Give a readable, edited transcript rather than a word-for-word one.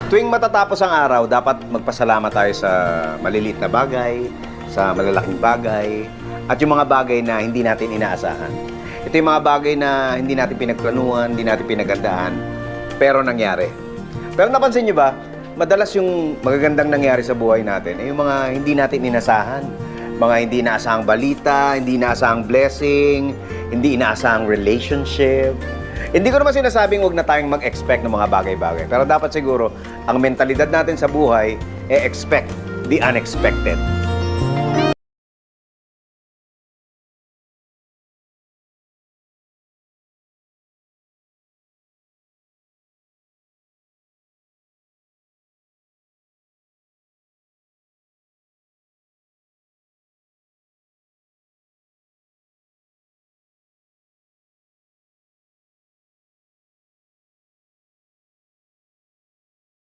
Tuwing matatapos ang araw, dapat magpasalamat tayo sa maliliit na bagay, sa malalaking bagay, at yung mga bagay na hindi natin inaasahan. Ito yung mga bagay na hindi natin pinagplanuhan, hindi natin pinagandaan, pero nangyari. Pero napansin nyo ba, madalas yung magagandang nangyari sa buhay natin ay yung mga hindi natin inasahan. Mga hindi inaasahang balita, hindi inaasahang blessing, hindi inaasahang relationship. Hindi ko naman sinasabing huwag na tayong mag-expect ng mga bagay-bagay. Pero dapat siguro, ang mentalidad natin sa buhay, expect the unexpected.